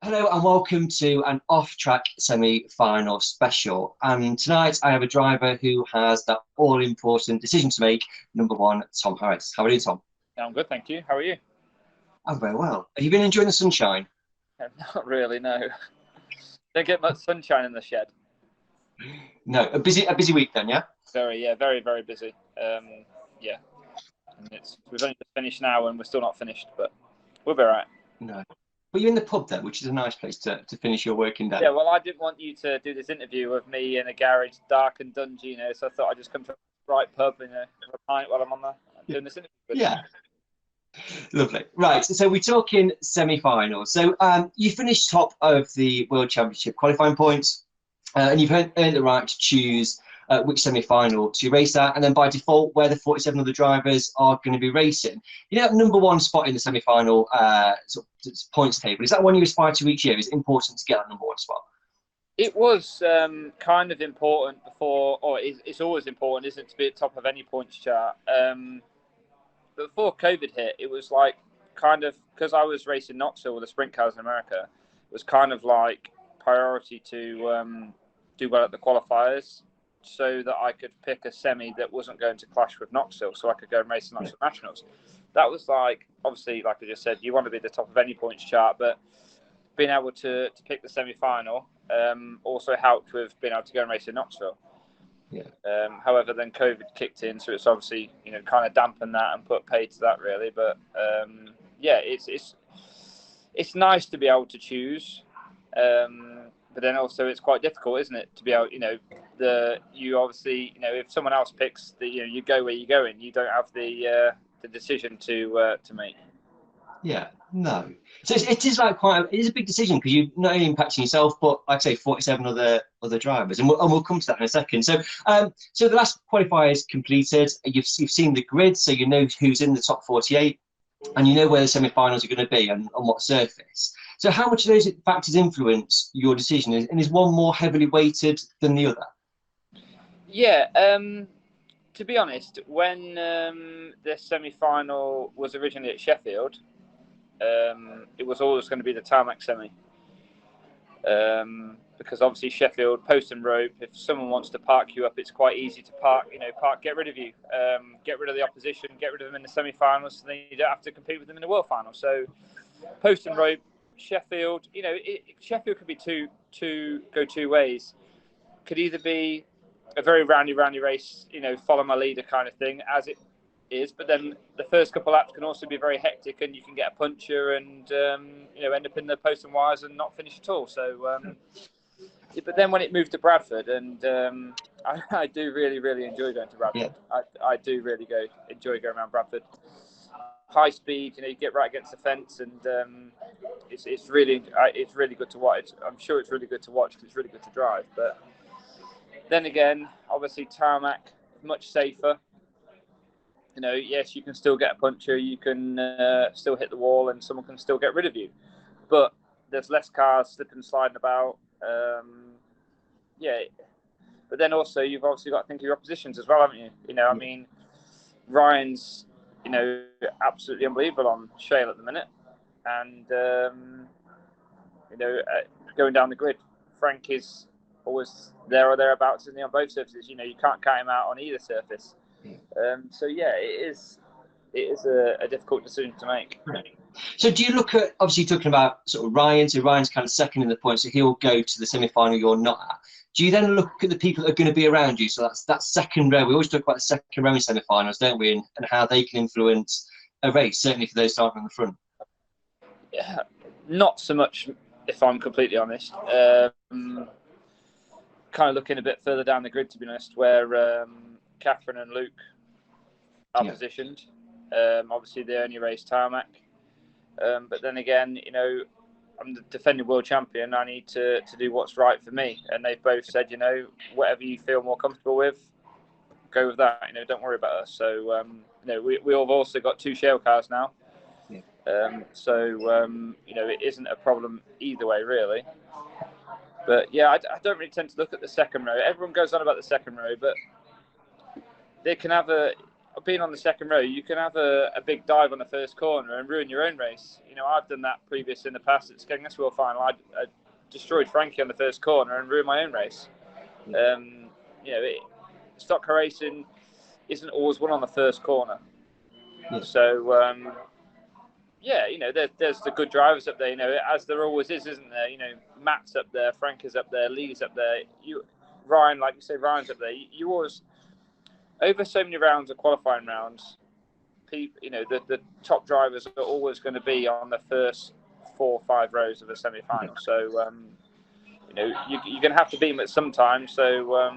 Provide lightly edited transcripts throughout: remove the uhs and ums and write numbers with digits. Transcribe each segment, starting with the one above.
Hello and welcome to an off-track semi-final special. And tonight I have a driver who has that all-important decision to make. Number one, Tom Harris. How are you, Tom? I'm good, thank you. How are you? I'm very well. Have you been enjoying the sunshine? Not really, no. Don't get much sunshine in the shed. No, a busy week then, yeah? Very, very busy. Yeah, and we've only just finished now, and we're still not finished, but we'll be all right. No. But you're in the pub then, which is a nice place to finish your working day. Yeah, well, I didn't want you to do this interview of me in a garage, dark and dungy, so I thought I'd just come to the right pub and have a pint while I'm on there doing this interview. Yeah. Lovely. Right, so we're talking semi-finals. So you finished top of the World Championship qualifying points, and you've earned the right to choose which semi-final to race at, and then by default, where the 47 other drivers are going to be racing. You know, number one spot in the semi-final points table, is that one you aspire to each year? Is it important to get that number one spot? It was kind of important before, or it's always important, isn't it, to be at top of any points chart. But before COVID hit, it was like kind of, because I was racing Knoxville with the sprint cars in America, it was kind of like priority to do well at the qualifiers so that I could pick a semi that wasn't going to clash with Knoxville, so I could go and race the Knoxville Nationals. That was like, obviously, like I just said, you want to be at the top of any points chart, but being able to pick the semi-final also helped with being able to go and race in Knoxville. Yeah. However, then COVID kicked in, so it's obviously kind of dampened that and put paid to that really. But yeah, it's nice to be able to choose, but then also it's quite difficult, isn't it, to be able you obviously if someone else picks you go where you're going, you don't have the decision to make. Yeah, no. So it is like it is a big decision because you're not only impacting yourself, but like I say, 47 other drivers, and we'll come to that in a second. So so the last qualifier is completed. You've seen the grid, so you know who's in the top 48, and you know where the semi-finals are going to be and on what surface. So how much of those factors influence your decision, and is one more heavily weighted than the other? Yeah. To be honest, when the semi-final was originally at Sheffield, it was always going to be the tarmac semi, because obviously Sheffield, post and rope, if someone wants to park you up, it's quite easy to get rid of you, get rid of the opposition, get rid of them in the semi-finals, so then you don't have to compete with them in the world final. So post and rope, Sheffield, Sheffield could be go two ways. Could either be a very roundy race, follow my leader kind of thing, as it is, but then the first couple of laps can also be very hectic, and you can get a puncture and end up in the post and wires and not finish at all. So, but then when it moved to Bradford, and I do really enjoy going to Bradford. Yeah. I do really enjoy going around Bradford. High speed, you get right against the fence, and it's really good to watch. I'm sure it's really good to watch because it's really good to drive. But then again, obviously tarmac much safer. Yes, you can still get a puncture, you can still hit the wall, and someone can still get rid of you. But there's less cars slipping and sliding about. Yeah, but then also you've obviously got to think of your oppositions as well, haven't you? I mean, Ryan's absolutely unbelievable on shale at the minute, and going down the grid, Frank is always there or thereabouts, on both surfaces. You can't count him out on either surface. So yeah, it is a difficult decision to make. So do you look at, obviously talking about sort of Ryan, so Ryan's kind of second in the points, so he'll go to the semi-final you're not at. Do you then look at the people that are going to be around you? So that's that second row. We always talk about the second row in semi-finals, don't we? And how they can influence a race, certainly for those starting on the front. Yeah, not so much, if I'm completely honest. Kind of looking a bit further down the grid, to be honest, where Catherine and Luke are positioned. Obviously, they only race tarmac. But then again, I'm the defending world champion. I need to do what's right for me. And they've both said, whatever you feel more comfortable with, go with that. Don't worry about us. So, we have also got 2 shale cars now. Yeah. It isn't a problem either way, really. But yeah, I don't really tend to look at the second row. Everyone goes on about the second row, but they can have being on the second row, you can have a big dive on the first corner and ruin your own race. You know, I've done that in the past at Skegness World Final. I destroyed Frankie on the first corner and ruined my own race. You know, stock car racing isn't always won on the first corner. Yeah. So, yeah, you know, there's the good drivers up there, you know, as there always is, isn't there? You know, Matt's up there, Frank is up there, Lee's up there. Ryan, like you say, Ryan's up there. You always, over so many rounds of qualifying rounds, people, you know, the top drivers are always going to be on the first 4 or 5 rows of the semi-final. So, you know, you're going to have to beat them at some time. So,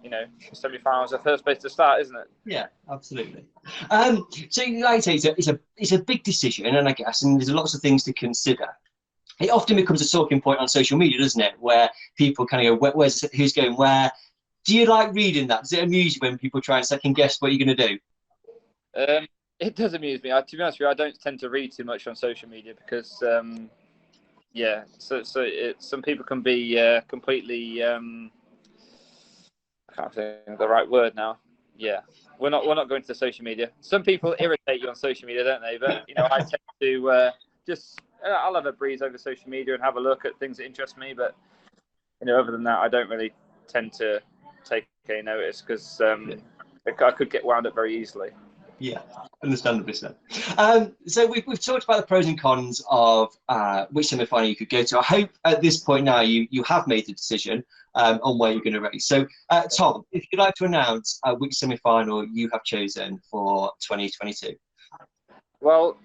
you know, the semi-final is the first place to start, isn't it? Yeah, absolutely. So, like I say, it's a big decision, and I guess, and there's lots of things to consider. It often becomes a talking point on social media, doesn't it? Where people kind of go, who's going where? Do you like reading that? Does it amuse you when people try and second guess what you're going to do? It does amuse me. To be honest with you, I don't tend to read too much on social media because, yeah, some people can be completely. I can't think of the right word now. Yeah, we're not going to social media. Some people irritate you on social media, don't they? But you know, I tend to I'll have a breeze over social media and have a look at things that interest me. But you know, other than that, I don't really tend to take any notice because I could get wound up very easily. Yeah, understandably so. So we've talked about the pros and cons of which semi-final you could go to. I hope at this point now you have made the decision on where you're going to race. So, Tom, if you'd like to announce which semi-final you have chosen for 2022. Well,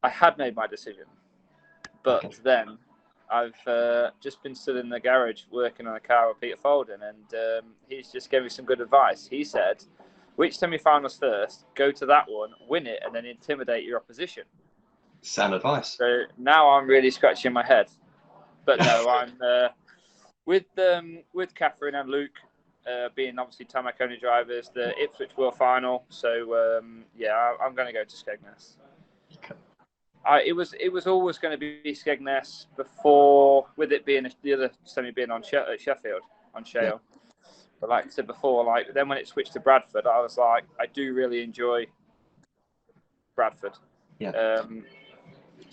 I had made my decision, but then I've just been stood in the garage working on a car with Peter Folden, and he's just gave me some good advice. He said, which semi-finals first, go to that one, win it, and then intimidate your opposition. Sound advice. So now I'm really scratching my head. But no, I'm with Catherine and Luke being obviously Tamakoni drivers, the Ipswich World Final. So yeah, I'm going to go to Skegness. Okay. It was always going to be Skegness before, with it being the other semi being on Sheffield on Shale. Yeah. But like I said before, like then when it switched to Bradford, I was like, I do really enjoy Bradford. Yeah.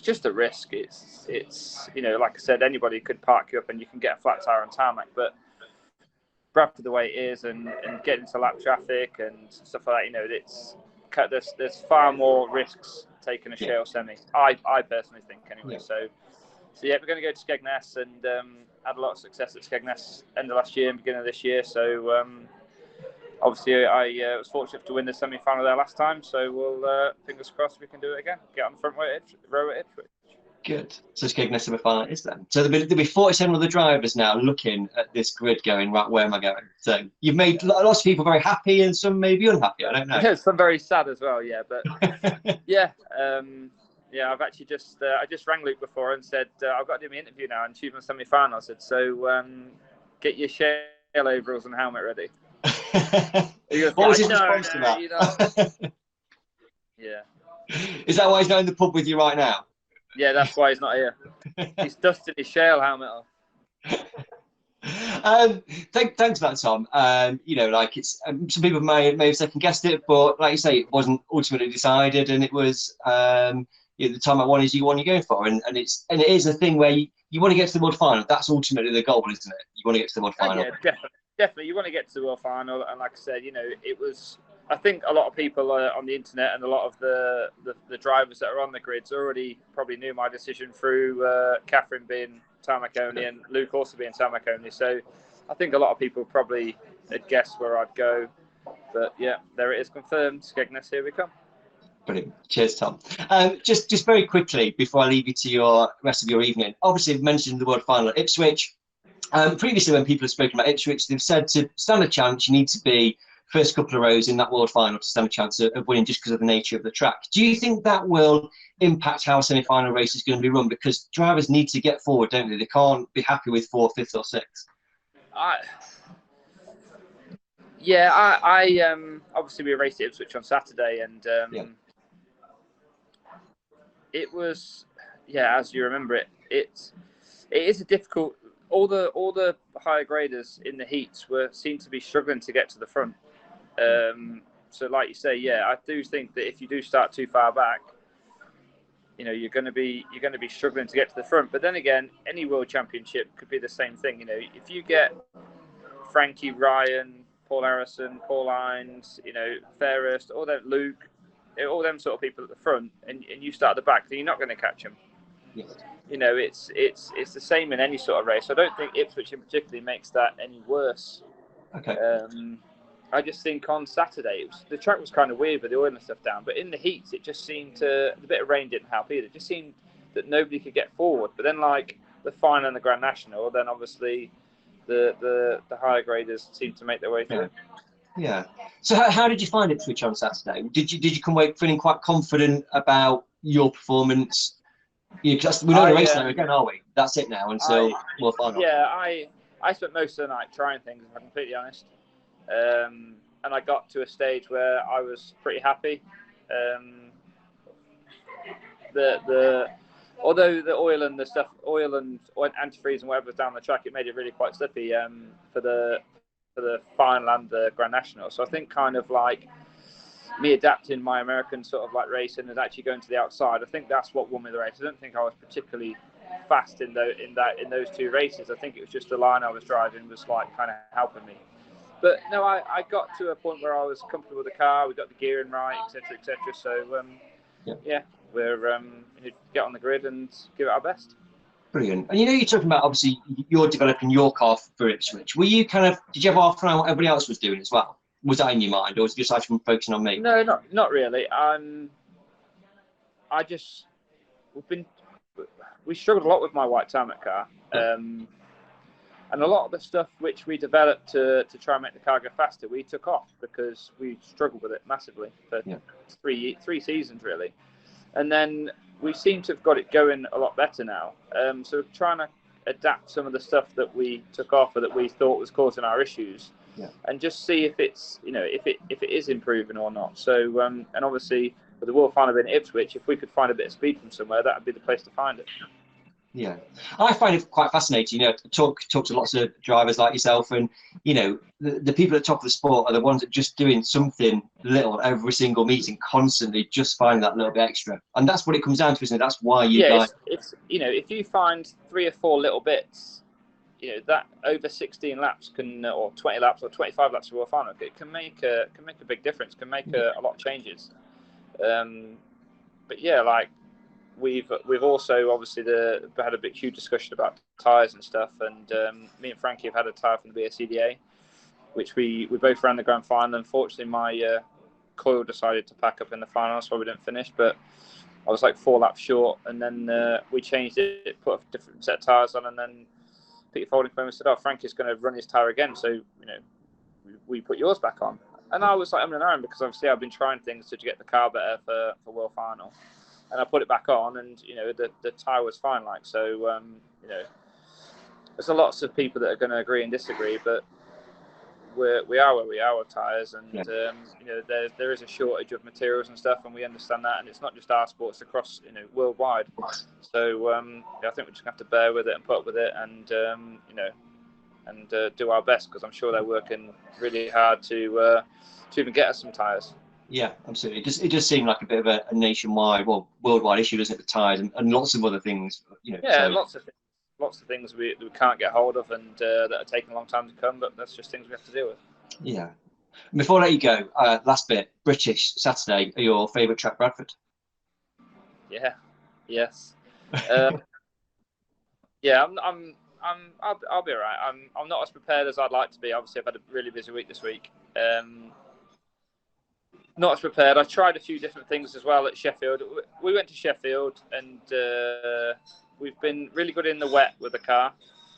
Just a risk. It's you know, like I said, anybody could park you up and you can get a flat tire on tarmac. But Bradford, the way it is, and getting into lap traffic and stuff like that, you know, there's far more risks taking a Shale semi. I personally think anyway. Yeah. So yeah, we're going to go to Skegness and had a lot of success at Skegness end of last year and beginning of this year. So obviously I was fortunate to win the semi-final there last time. So we'll fingers crossed we can do it again. Get on the front row at Ipswich. Good. So Skegness semi-final is then. So there'll be 47 other drivers now looking at this grid going, right, where am I going? So you've made lots of people very happy and some maybe unhappy. I don't know. Yeah, some very sad as well. Yeah, but yeah. Yeah, I've actually I just rang Luke before and said I've got to do my interview now and choose my semi-final. I said, so get your Shale overalls and helmet ready. He goes, what was his response to that? You know. Yeah. Is that why he's not in the pub with you right now? Yeah, that's why he's not here. He's dusted his Shale helmet off. Thanks for that, Tom. You know, like it's some people may have second guessed it, but like you say, it wasn't ultimately decided, and it was the time at one is you one you're going for, and it is a thing where you want to get to the world final. That's ultimately the goal, isn't it? You want to get to the world final. Yeah, definitely. You want to get to the world final, and like I said, you know, it was. I think a lot of people on the internet and a lot of the drivers that are on the grids already probably knew my decision through Catherine being Tamakoni and Luke also being Tamakoni. So I think a lot of people probably had guessed where I'd go. But yeah, there it is confirmed. Skegness, here we come. Brilliant. Cheers, Tom. Just very quickly before I leave you to your rest of your evening. Obviously, I've mentioned the world final at Ipswich. Previously, when people have spoken about Ipswich, they've said to stand a chance, you need to be first couple of rows in that world final to stand a chance of winning just because of the nature of the track. Do you think that will impact how a semi-final race is going to be run? Because drivers need to get forward, don't they? They can't be happy with 4th, 5th or 6th. I obviously we raced at Ipswich on Saturday, and it was, as you remember it, it is a difficult. All the higher graders in the heats seemed to be struggling to get to the front. So like you say, yeah, I do think that if you do start too far back, you know, you're going to be struggling to get to the front. But then again, any world championship could be the same thing. You know, if you get Frankie, Ryan, Paul Harrison, Paul Hines, you know, Fairhurst, all them, Luke, all them sort of people at the front, and you start at the back, then you're not going to catch them. Yes. You know, it's the same in any sort of race. I don't think Ipswich in particular makes that any worse. Okay. I just think on Saturday, the track was kind of weird with the oil and stuff down, but in the heats, it just seemed the bit of rain didn't help either. It just seemed that nobody could get forward. But then, like the final and the Grand National, then obviously the higher graders seemed to make their way through. Yeah. So how did you find Ipswich on Saturday? Did you come away feeling quite confident about your performance? Yeah, because we're not racing now again, are we? That's it now until we'll find out. Yeah, I spent most of the night trying things, if I'm completely honest. And I got to a stage where I was pretty happy. Although the oil and antifreeze and whatever was down the track, it made it really quite slippy for the final and the Grand National. So I think kind of like me adapting my American sort of like racing and actually going to the outside, I think that's what won me the race. I don't think I was particularly fast in those two races. I think it was just the line I was driving was like kind of helping me. But no, I got to a point where I was comfortable with the car. We got the gearing right, etc., etc. So yeah, we're get on the grid and give it our best. Brilliant. And you're talking about obviously you're developing your car for Ipswich. Were you did you have half an eye on what everybody else was doing as well? Was that in your mind, or was it just actually focusing on me? No, not really. We struggled a lot with my white tarmac car. And a lot of the stuff which we developed to try and make the car go faster, we took off because we struggled with it massively for 3 seasons, really. And then we seem to have got it going a lot better now. So we're trying to adapt some of the stuff that we took off or that we thought was causing our issues, and just see if it's, if it is improving or not. So and obviously with the World Final in Ipswich, if we could find a bit of speed from somewhere, that would be the place to find it. Yeah, I find it quite fascinating. Talk to lots of drivers like yourself, and the people at the top of the sport are the ones that just doing something little every single meeting, constantly just finding that little bit extra, and that's what it comes down to, isn't it? That's why you guys. It's if you find 3 or 4 little bits, that over 16 laps or 20 laps or 25 laps of World Final, it can make a big difference. Can make a lot of changes. But yeah, like. We've also obviously had a huge discussion about tyres and stuff, and me and Frankie have had a tyre from the BSCDA, which we both ran the grand final. Unfortunately, my coil decided to pack up in the final, so we didn't finish. But I was like 4 laps short, and then we changed it, put a different set of tyres on, and then Peter Folding came and said, "Oh, Frankie's going to run his tyre again, so we put yours back on." And I was like, I'm an iron because obviously I've been trying things to get the car better for World Final. And I put it back on, and the tyre was fine. So there's lots of people that are going to agree and disagree, but we are where we are with tyres, and there is a shortage of materials and stuff, and we understand that, and it's not just our sports, across worldwide. So I think we just have to bear with it and put up with it, and do our best, because I'm sure they're working really hard to even get us some tyres. Yeah, absolutely. It just seemed like a bit of a nationwide, worldwide issue, doesn't it? The tyres and lots of other things. Yeah, lots of things we can't get hold of, and that are taking a long time to come. But that's just things we have to deal with. Yeah. Before I let you go, last bit. British Saturday. Are your favourite track Bradford? Yeah. Yes. Yeah. I'll be alright. I'm not as prepared as I'd like to be. Obviously, I've had a really busy week this week. Not as prepared. I tried a few different things as well at Sheffield. We went to Sheffield, and we've been really good in the wet with the car,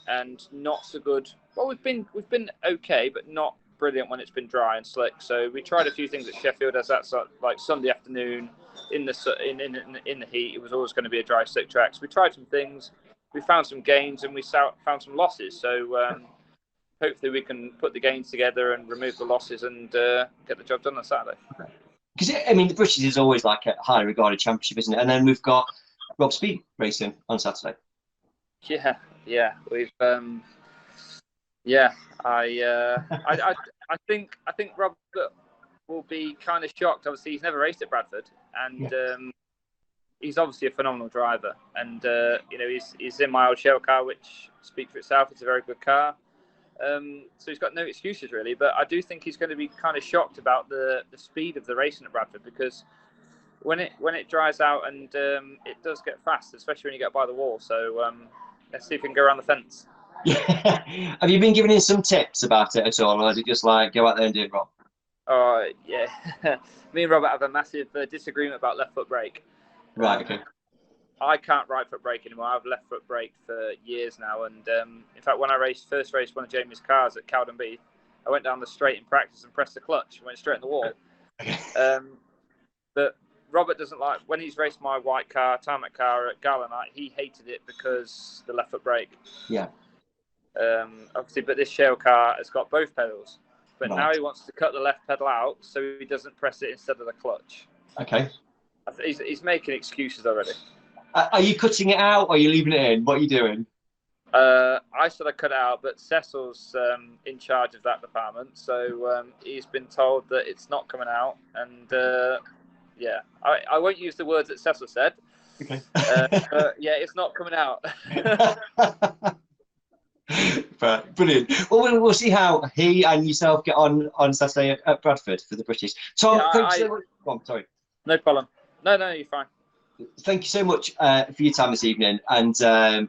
and not so good. Well, we've been okay, but not brilliant when it's been dry and slick. So we tried a few things at Sheffield, as that's like Sunday afternoon in the heat. It was always going to be a dry, slick track. So we tried some things. We found some gains, and we found some losses. So hopefully we can put the gains together and remove the losses and get the job done on Saturday. Because the British is always like a highly regarded championship, isn't it? And then we've got Rob Speed racing on Saturday. Yeah, we've I think Rob. will be kind of shocked. Obviously, he's never raced at Bradford, and he's obviously a phenomenal driver. And you know, he's in my old shell car, which speaks for itself. It's a very good car. So he's got no excuses really. But I do think he's going to be kind of shocked about the speed of the racing at Bradford, because when it dries out and it does get fast, especially when you get by the wall. So let's see if we can go around the fence. Yeah. Have you been giving him some tips about it at all, or is it just like go out there and do it wrong? Oh yeah, me and Robert have a massive disagreement about left foot brake. Right. Okay. I can't right foot brake anymore. I've left foot brake for years now, and in fact, when I first raced one of Jamie's cars at Cowden Beath, I went down the straight in practice and pressed the clutch and went straight in the wall. But Robert doesn't like, when he's raced my white car, tarmac car at Gallanite, he hated it because the left foot brake. Yeah. Obviously, but this shell car has got both pedals. But Right. now he wants to cut the left pedal out so he doesn't press it instead of the clutch. Okay. He's making excuses already. Are you cutting it out or are you leaving it in? What are you doing? I said I cut it out, but Cecil's in charge of that department. So he's been told that it's not coming out. And yeah, I won't use the words that Cecil said. Okay. But yeah, it's not coming out. Right, brilliant. Well, we'll see how he and yourself get on Saturday at Bradford for the British. Tom, Yeah, thanks so much. Oh, sorry. No problem. No, you're fine. Thank you so much for your time this evening, and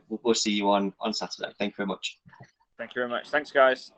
we'll see you on Saturday. Thank you very much. Thank you very much. Thanks, guys.